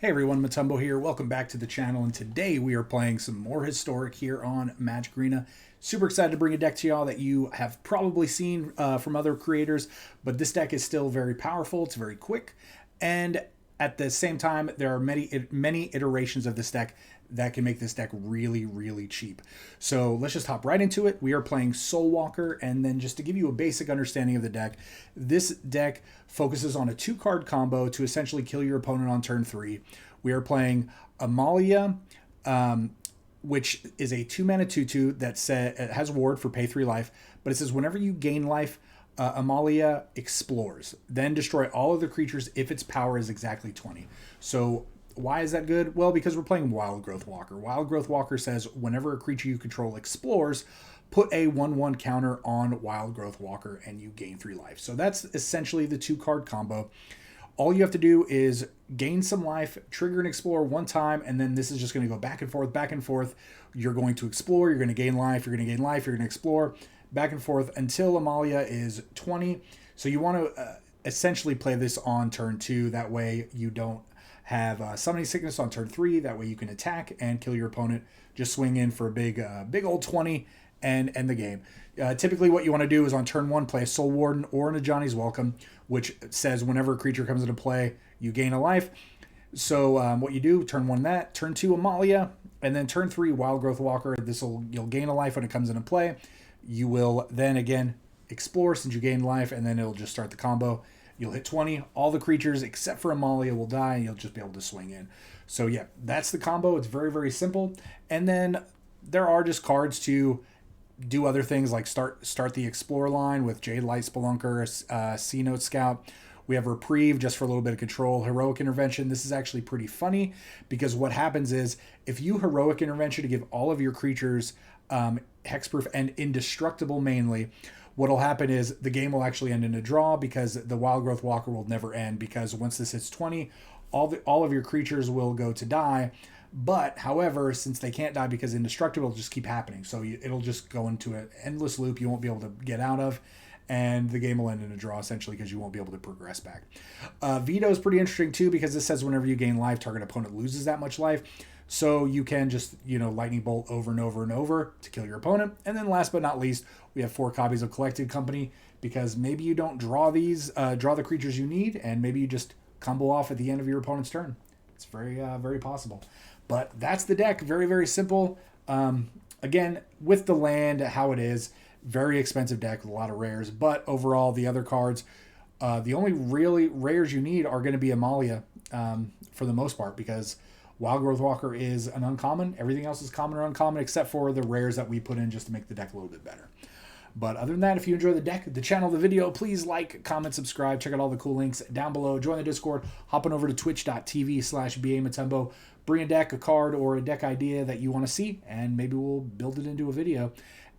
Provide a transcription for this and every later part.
Hey everyone, Motumbo here. Welcome back to the channel, and today we are playing some more Historic here on Magic Arena. Super excited to bring a deck to y'all that you have probably seen from other creators, but this deck is still very powerful. It's very quick, and at the same time, there are many iterations of this deck that can make this deck really, really cheap. So let's just hop right into it. We are playing Soul Walker, and then just to give you a basic understanding of the deck, this deck focuses on a 2-card combo to essentially kill your opponent on turn 3. We are playing Amalia, which is a 2-mana 2/2 that has ward for pay 3 life, but it says whenever you gain life, Amalia explores. Then destroy all other creatures if its power is exactly 20. So why is that good? Well, because we're playing Wildgrowth Walker. Wildgrowth Walker says whenever a creature you control explores, put a 1/1 counter on Wildgrowth Walker and you gain 3 life. So that's essentially the 2-card combo. All you have to do is gain some life, trigger and explore one time, and then this is just going to go back and forth, back and forth. You're going to explore, you're going to gain life, you're going to gain life, you're going to explore, back and forth until Amalia is 20. So you want to essentially play this on turn 2. That way you don't have Summoning Sickness on turn 3. That way you can attack and kill your opponent. Just swing in for a big old 20 and end the game. Typically what you want to do is on turn 1 play a Soul Warden or an Ajani's Welcome, which says whenever a creature comes into play, you gain a life. So what you do, turn 1 that, turn 2 Amalia, and then turn 3 Wildgrowth Walker. You'll gain a life when it comes into play. You will then again explore since you gain life, and then it'll just start the combo. You'll hit 20. All the creatures except for Amalia will die, and you'll just be able to swing in. So yeah, that's the combo. It's very, very simple. And then there are just cards to do other things like start the Explore line with Jadelight Spelunker, Cenote Scout. We have Reprieve just for a little bit of control. Heroic Intervention. This is actually pretty funny because what happens is if you Heroic Intervention to give all of your creatures hexproof and indestructible mainly, what'll happen is the game will actually end in a draw because the Wildgrowth Walker will never end, because once this hits 20, all of your creatures will go to die. But however, since they can't die because indestructible, it'll just keep happening. So it'll just go into an endless loop you won't be able to get out of, and the game will end in a draw essentially because you won't be able to progress back. Vito is pretty interesting too because this says whenever you gain life, target opponent loses that much life. So you can just, lightning bolt over and over and over to kill your opponent. And then last but not least, we have 4 copies of Collected Company because maybe you don't draw the creatures you need, and maybe you just combo off at the end of your opponent's turn. It's very, very possible. But that's the deck. Very, very simple. Again, with the land, how it is, very expensive deck with a lot of rares. But overall, the other cards, the only really rares you need are going to be Amalia for the most part, because Wildgrowth Walker is an uncommon. Everything else is common or uncommon except for the rares that we put in just to make the deck a little bit better. But other than that, if you enjoy the deck, the channel, the video, please like, comment, subscribe. Check out all the cool links down below. Join the Discord. Hop on over to twitch.tv/BAMotumbo. Bring a deck, a card, or a deck idea that you want to see, and maybe we'll build it into a video.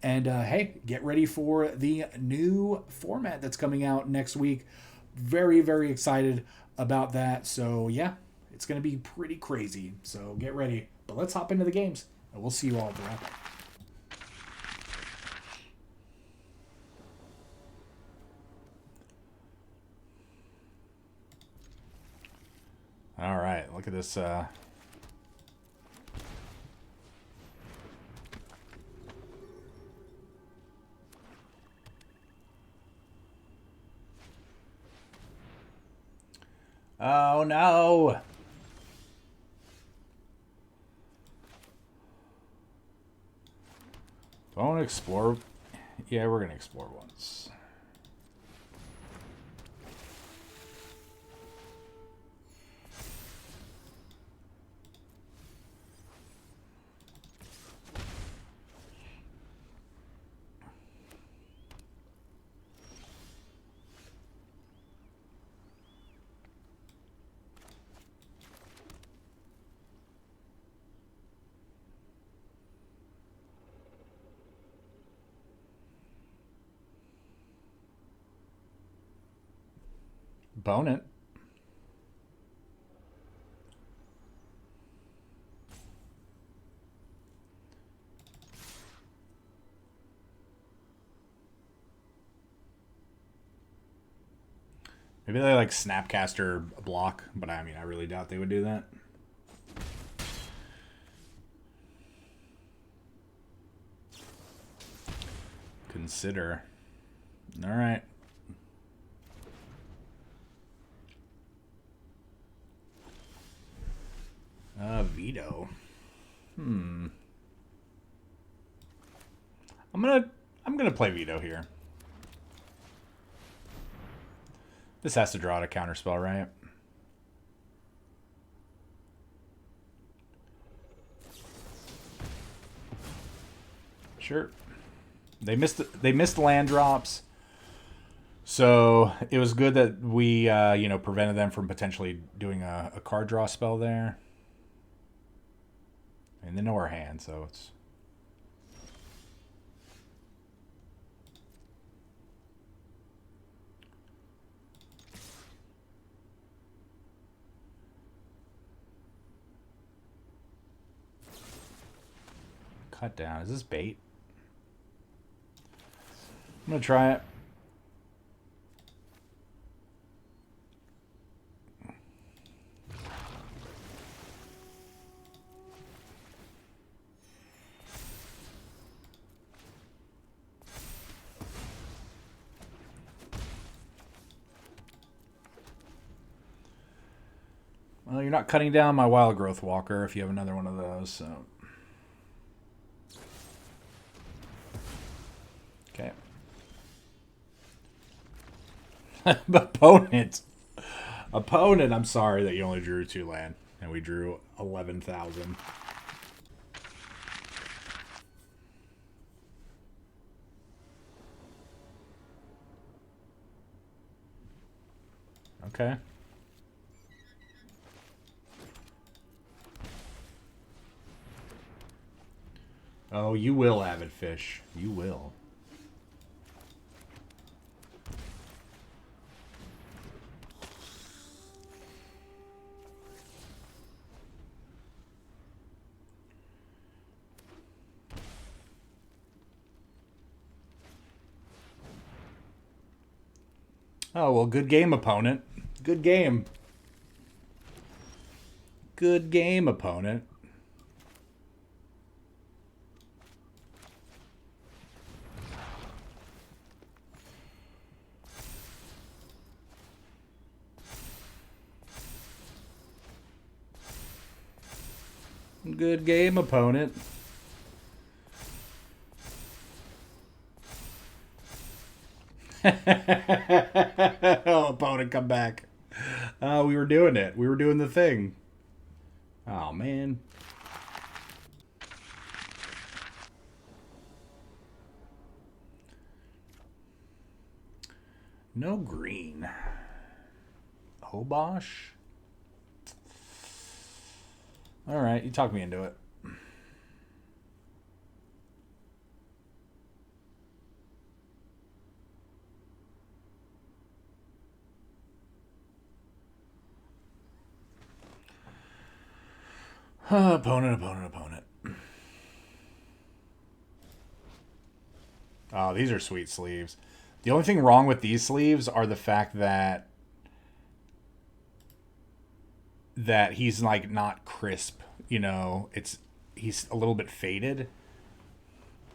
And hey, get ready for the new format that's coming out next week. Very, very excited about that. So yeah, it's going to be pretty crazy. So get ready. But let's hop into the games, and we'll see you all at the wrap-up. All right, look at this. Oh no! Do I want to explore? Yeah, we're gonna explore once. Bone it. Maybe they like Snapcaster block, but I mean, I really doubt they would do that. Consider. All right. Vito. I'm gonna play Vito here. This has to draw out a counterspell, right? Sure. They missed land drops. So it was good that we you know, prevented them from potentially doing a card draw spell there. And they know our hand, so it's... Cut down. Is this bait? I'm going to try it. Well, you're not cutting down my Wildgrowth Walker if you have another one of those, so... Okay. Opponent, I'm sorry that you only drew 2 land, and we drew 11,000. Okay. Oh, you will, Avid Fish. You will. Oh, well, good game, opponent. Good game. Good game, opponent. Good game, opponent. Oh, opponent, come back. We were doing it. We were doing the thing. Oh, man. No green. Hobosh? All right, you talked me into it. Opponent. Oh, these are sweet sleeves. The only thing wrong with these sleeves are the fact that he's like not crisp, you know. He's a little bit faded.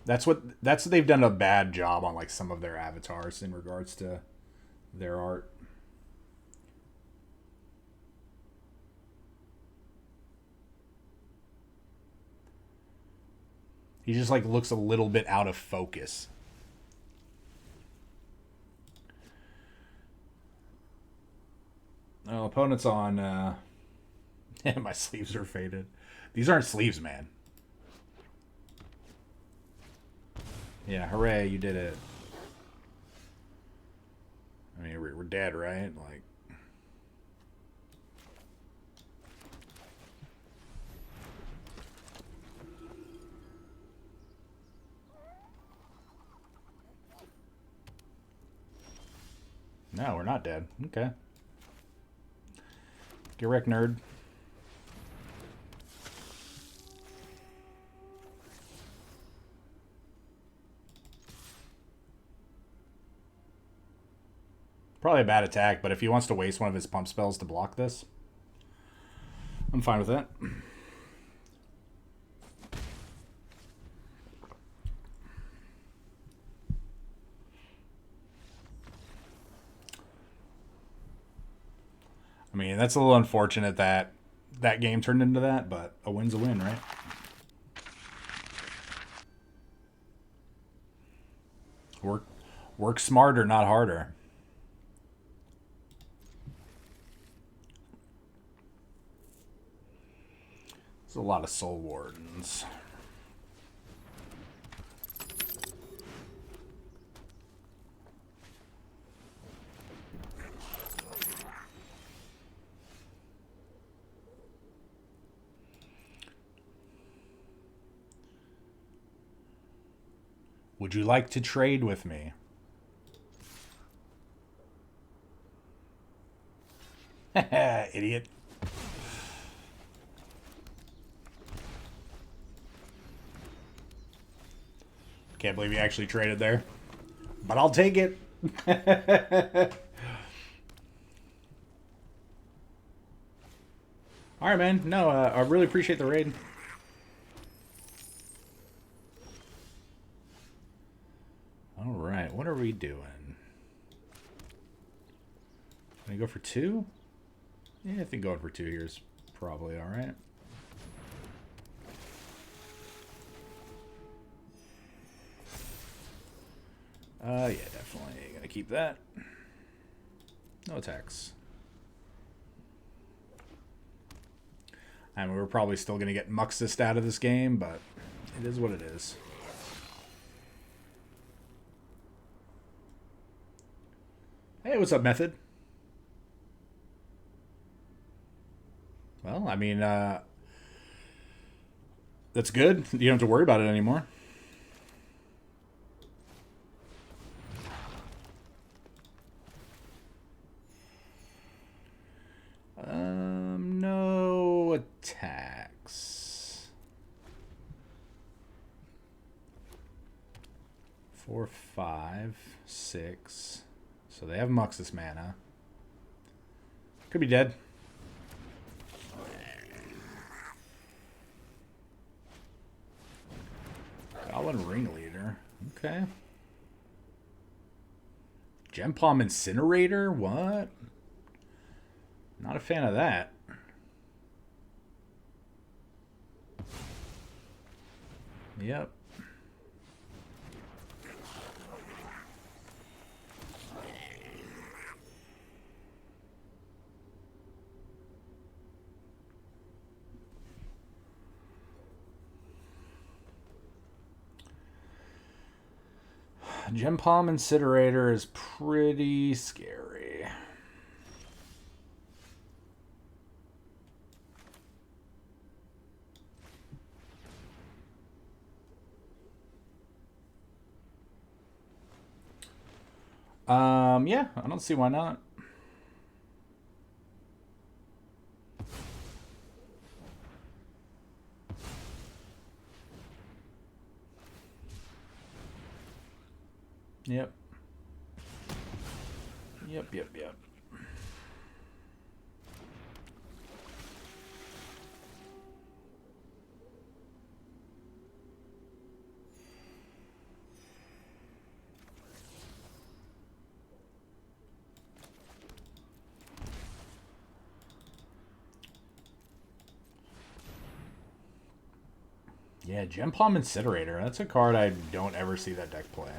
That's what they've done a bad job on, like, some of their avatars in regards to their art. He just, like, looks a little bit out of focus. Oh, opponent's on, my sleeves are faded. These aren't sleeves, man. Yeah, hooray, you did it. I mean, we're dead, right? Like... No, we're not dead. Okay. Get wrecked, nerd. Probably a bad attack, but if he wants to waste one of his pump spells to block this, I'm fine with that. mean, that's a little unfortunate that that game turned into that, but a win's a win, right? Work smarter, not harder. There's a lot of Soul Wardens. Would you like to trade with me? Idiot. Can't believe you actually traded there. But I'll take it. Alright, man. No, I really appreciate the raid. Alright, what are we doing? Can I go for 2? Yeah, I think going for 2 here is probably alright. Yeah, definitely gonna keep that. No attacks. I mean, we're probably still gonna get Muxist out of this game, but it is what it is. Hey, what's up, Method? Well, I mean, that's good. You don't have to worry about it anymore. No attacks. 4, 5, 6. So they have Muxus mana. Could be dead. Goblin Ringleader. Okay. Gem Palm Incinerator? What? Not a fan of that. Yep. Gem Palm Incinerator is pretty scary. Yeah, I don't see why not. Yep. Yep. Yeah, Gem Palm Incinerator. That's a card I don't ever see that deck play.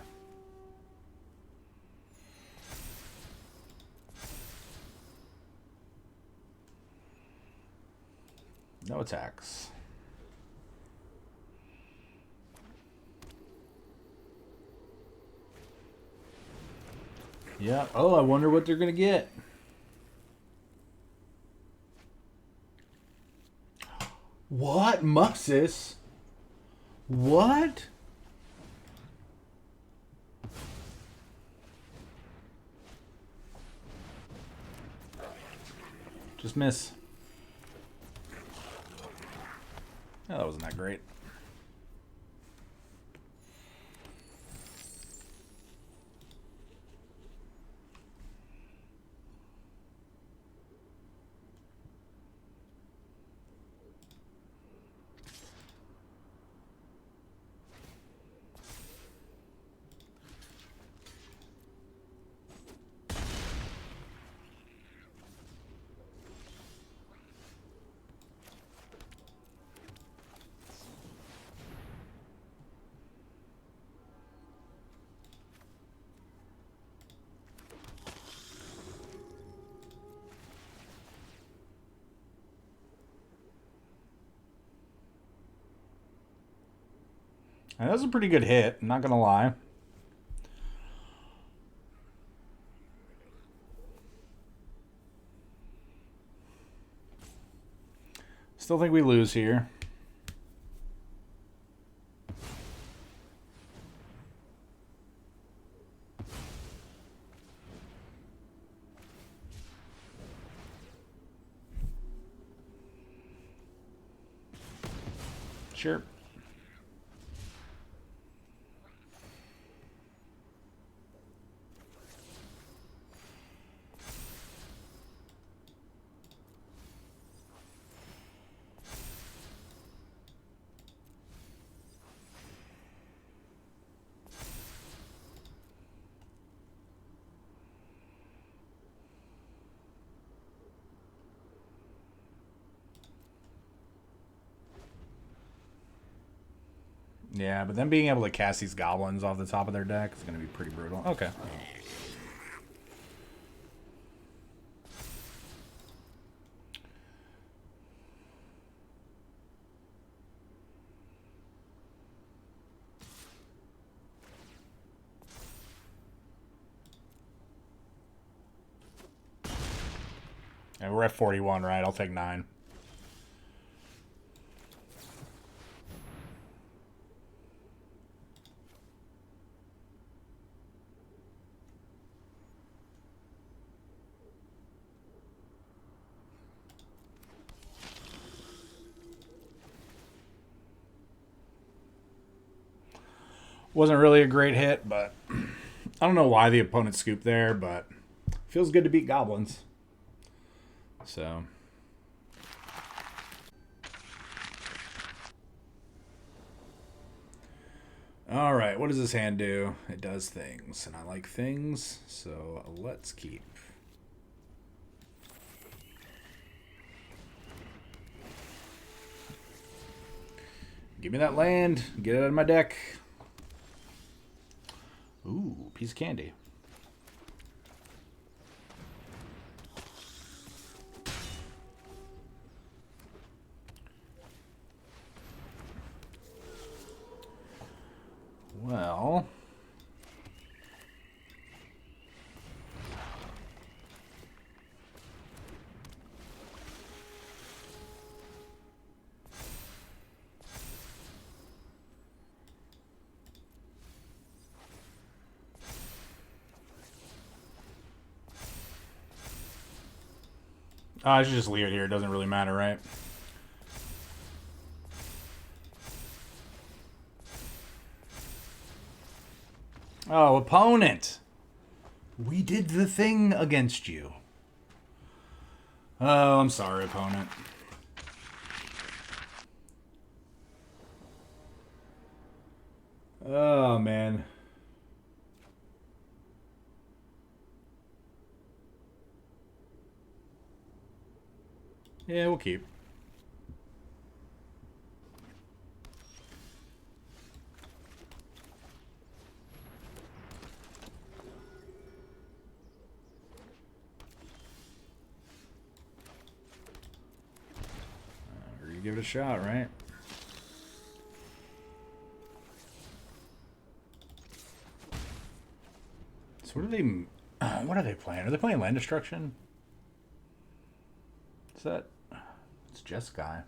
No attacks. Yeah. Oh, I wonder what they're going to get. What? Muxus? What? Just miss. Oh, that wasn't that great. And that was a pretty good hit, I'm not gonna lie. Still think we lose here. Sure. Yeah, but then being able to cast these goblins off the top of their deck is going to be pretty brutal. Okay. And we're at 41, right? I'll take 9. Wasn't really a great hit, but I don't know why the opponent scooped there, but feels good to beat goblins. So. All right, what does this hand do? It does things, and I like things, so let's keep. Give me that land. Get it out of my deck. Ooh, piece of candy. Well, I should just leave it here. It doesn't really matter, right? Oh, opponent! We did the thing against you. Oh, I'm sorry, opponent. Oh, man. Yeah, we'll keep. We're gonna give it a shot, right? So what are they? What are they playing? Are they playing land destruction? Is that? It's Jess guy.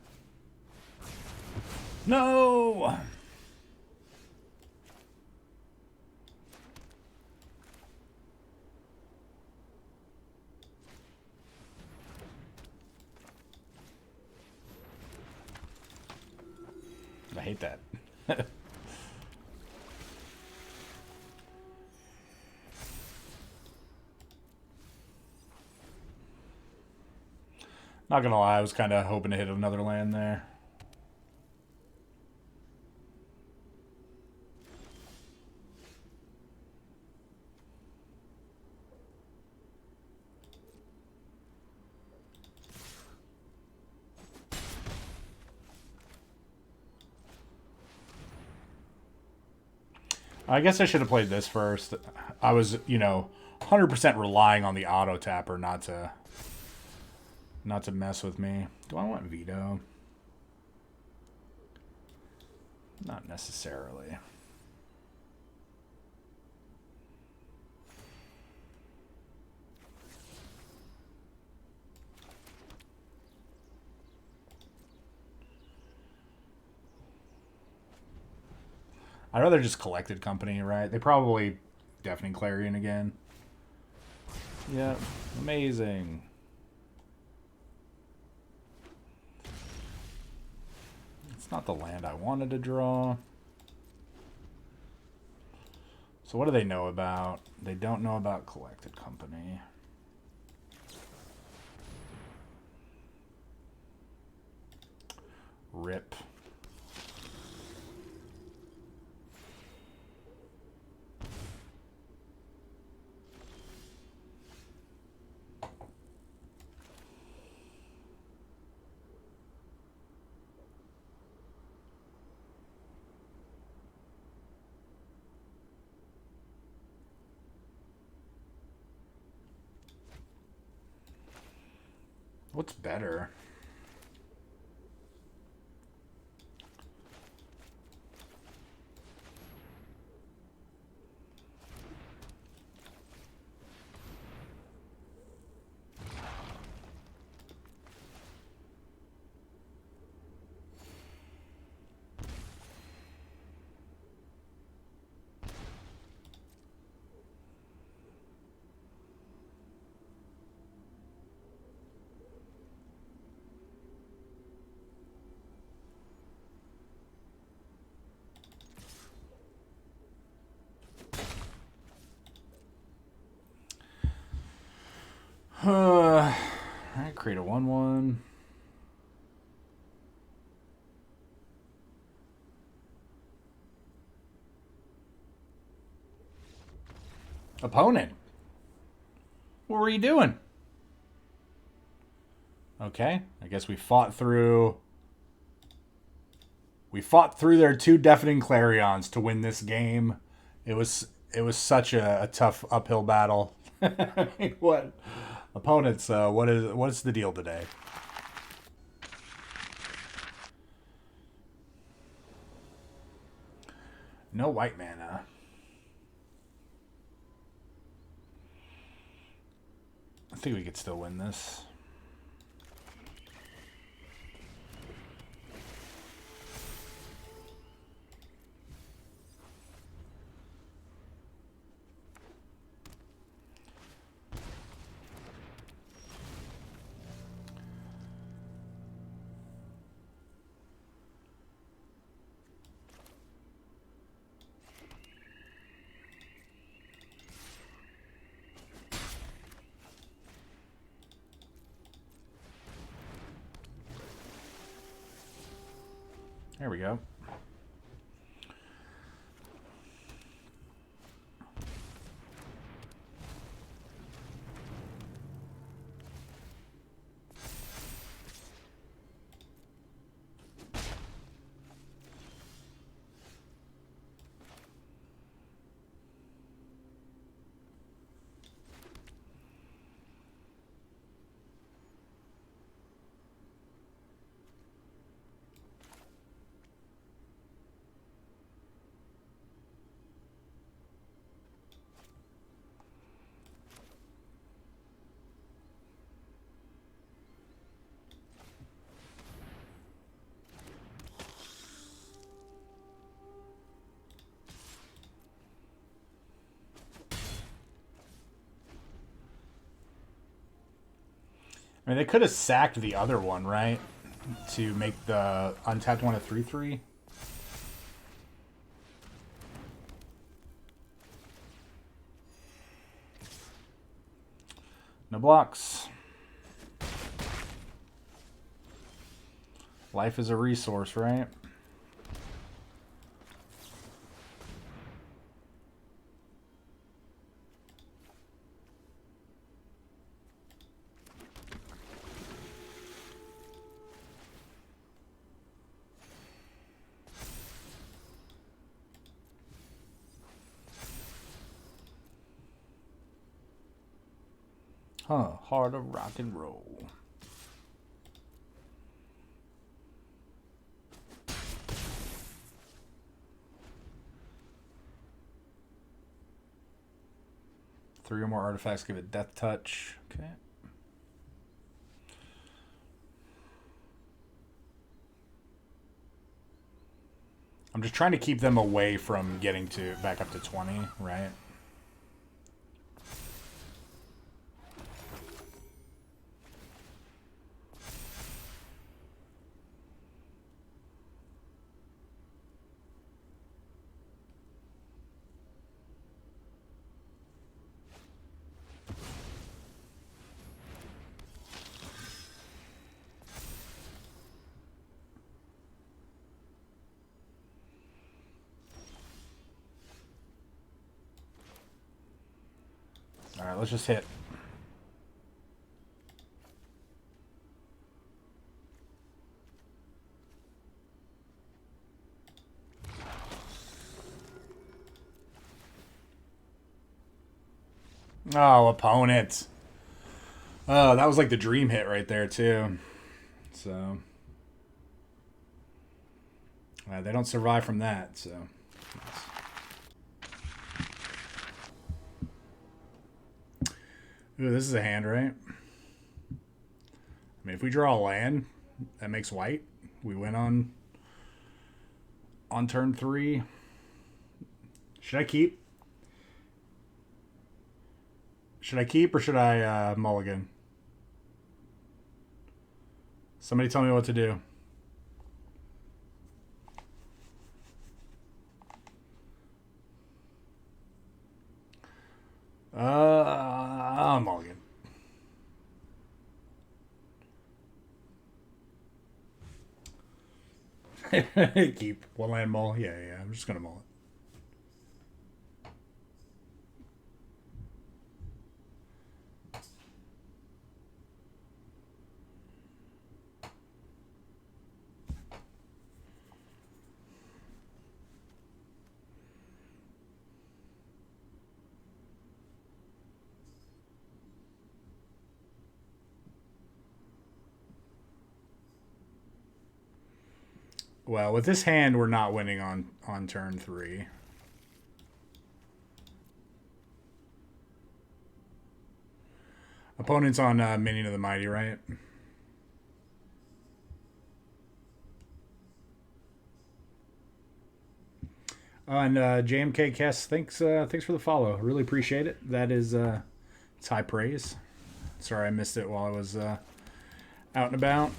No. I hate that. Not gonna lie, I was kind of hoping to hit another land there. I guess I should have played this first. I was, 100% relying on the auto tapper not to mess with me. Do I want Vito? Not necessarily. I'd rather just collected company, right? They probably Deafening Clarion again. Yep, amazing. It's not the land I wanted to draw. So what do they know about? They don't know about collected company. Rip. What's better? I create a 1/1. Opponent. What were you doing? Okay, I guess we fought through. We fought through their 2 Deafening Clarions to win this game. It was such a tough uphill battle. I mean, what opponents? What's the deal today? No white mana. I think we could still win this. There we go. I mean, they could have sacked the other one, right? To make the untapped one a 3/3. No blocks. Life is a resource, right? Huh, hard of rock and roll. 3 or more artifacts give it death touch. Okay. I'm just trying to keep them away from getting to back up to 20, right? All right, let's just hit. Oh, opponent. Oh, that was like the dream hit right there, too. So. They don't survive from that, so. Ooh, this is a hand, right? I mean, if we draw a land, that makes white. We win on turn 3. Should I keep? Should I keep or should I mulligan? Somebody tell me what to do. Mulligan. Keep. One land mull. Yeah, I'm just gonna mull it. Well, with this hand, we're not winning on turn 3. Opponent's on Minion of the Mighty, right? And JMK Kess, thanks for the follow. Really appreciate it. That is it's high praise. Sorry I missed it while I was out and about.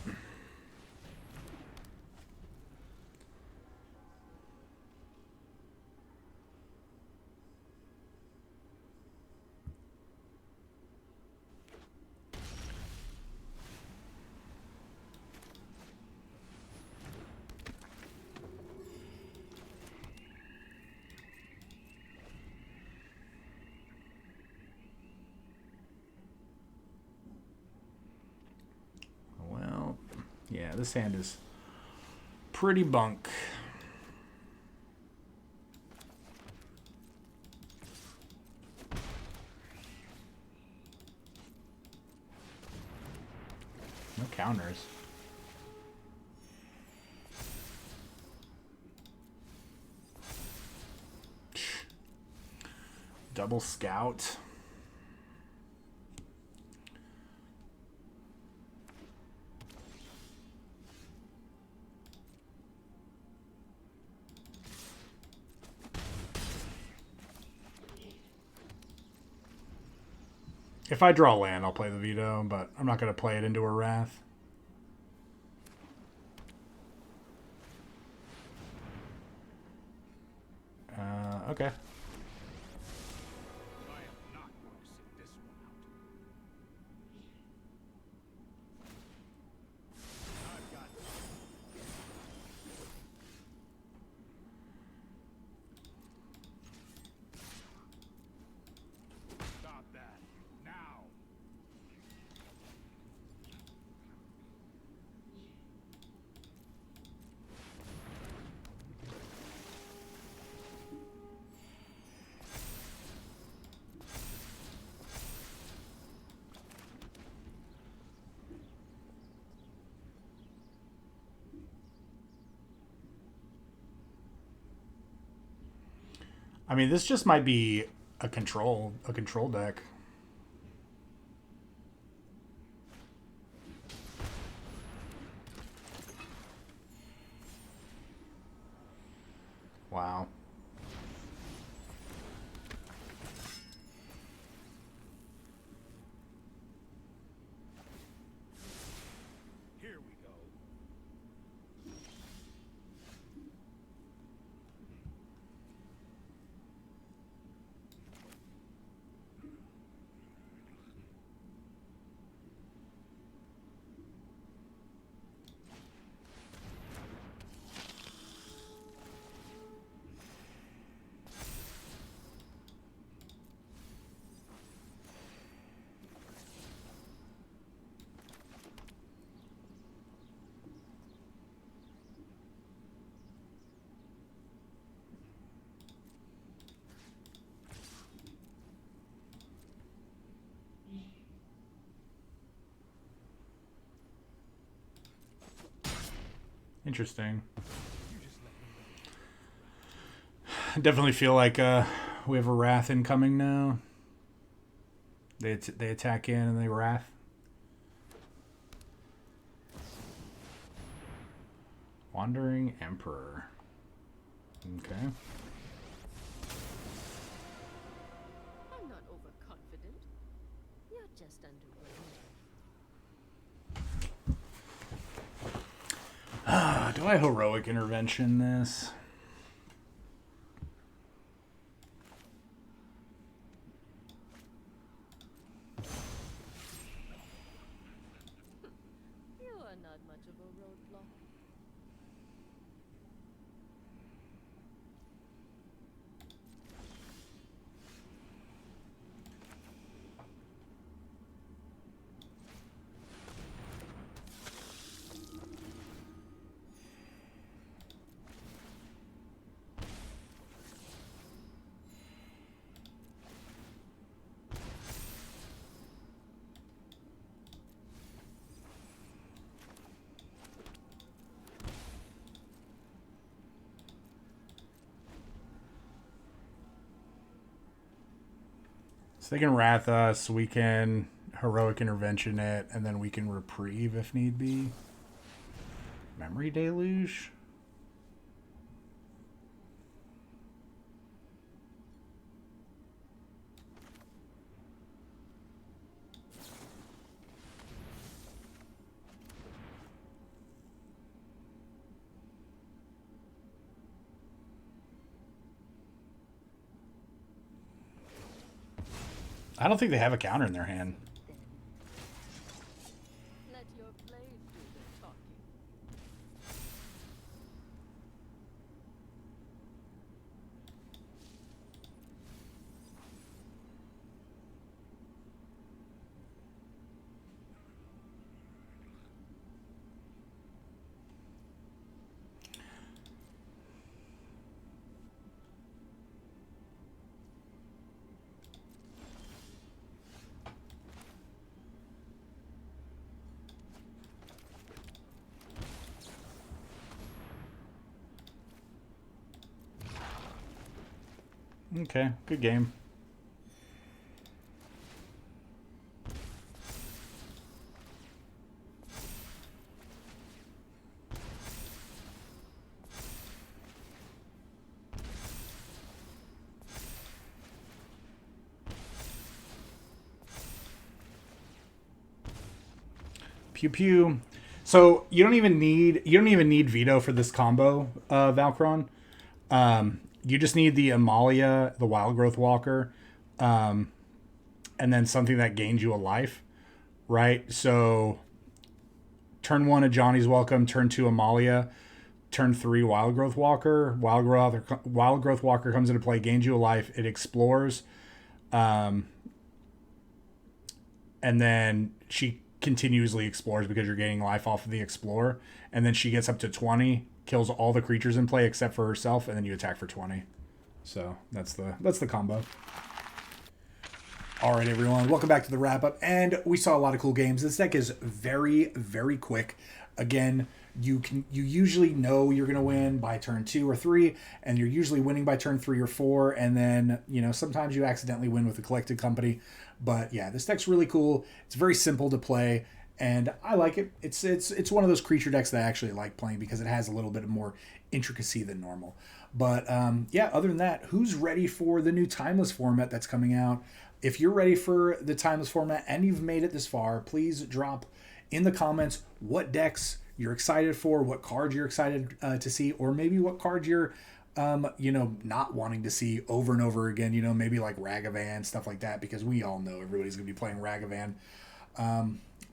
Yeah, this hand is pretty bunk. No counters. Double scout. If I draw land, I'll play the Vito, but I'm not going to play it into a Wrath. Okay. I mean, this just might be a control deck. Wow. Here we go. Interesting. Definitely feel like we have a wrath incoming now. They attack in and they wrath. Wandering Emperor. Okay. I'm not overconfident. You're just underwhelmed. Do I heroic intervention this? You are not much of a roadblock. So they can wrath us, we can heroic intervention it, and then we can reprieve if need be. Memory Deluge? I don't think they have a counter in their hand. Let your blade do the talking. Okay, good game. Pew pew. So you don't even need Vito for this combo, Valkron. You just need the Amalia, the Wildgrowth Walker, and then something that gains you a life, right? So turn 1 Ajani's Welcome, turn 2 Amalia, turn 3 Wildgrowth Walker. Wildgrowth Walker comes into play, gains you a life, it explores, and then she continuously explores because you're gaining life off of the explorer, and then she gets up to 20, kills all the creatures in play except for herself, and then you attack for 20. So that's the combo. All right, everyone, welcome back to the wrap up, and we saw a lot of cool games. This deck is very, very quick. Again, you usually know you're going to win by turn 2 or 3, and you're usually winning by turn 3 or 4, and then, you know, sometimes you accidentally win with the Collected Company. But yeah, this deck's really cool. It's very simple to play, and I like it. It's one of those creature decks that I actually like playing because it has a little bit of more intricacy than normal. But yeah, other than that, who's ready for the new Timeless format that's coming out? If you're ready for the Timeless format and you've made it this far, please drop in the comments what decks you're excited for, what cards you're excited to see, or maybe what cards you're you know, not wanting to see over and over again, you know, maybe like Ragavan, stuff like that, because we all know everybody's going to be playing Ragavan.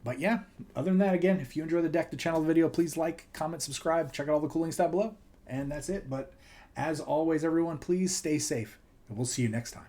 But yeah, other than that, again, if you enjoy the deck, the channel, the video, please like, comment, subscribe, check out all the cool links down below, and that's it. But as always, everyone, please stay safe, and we'll see you next time.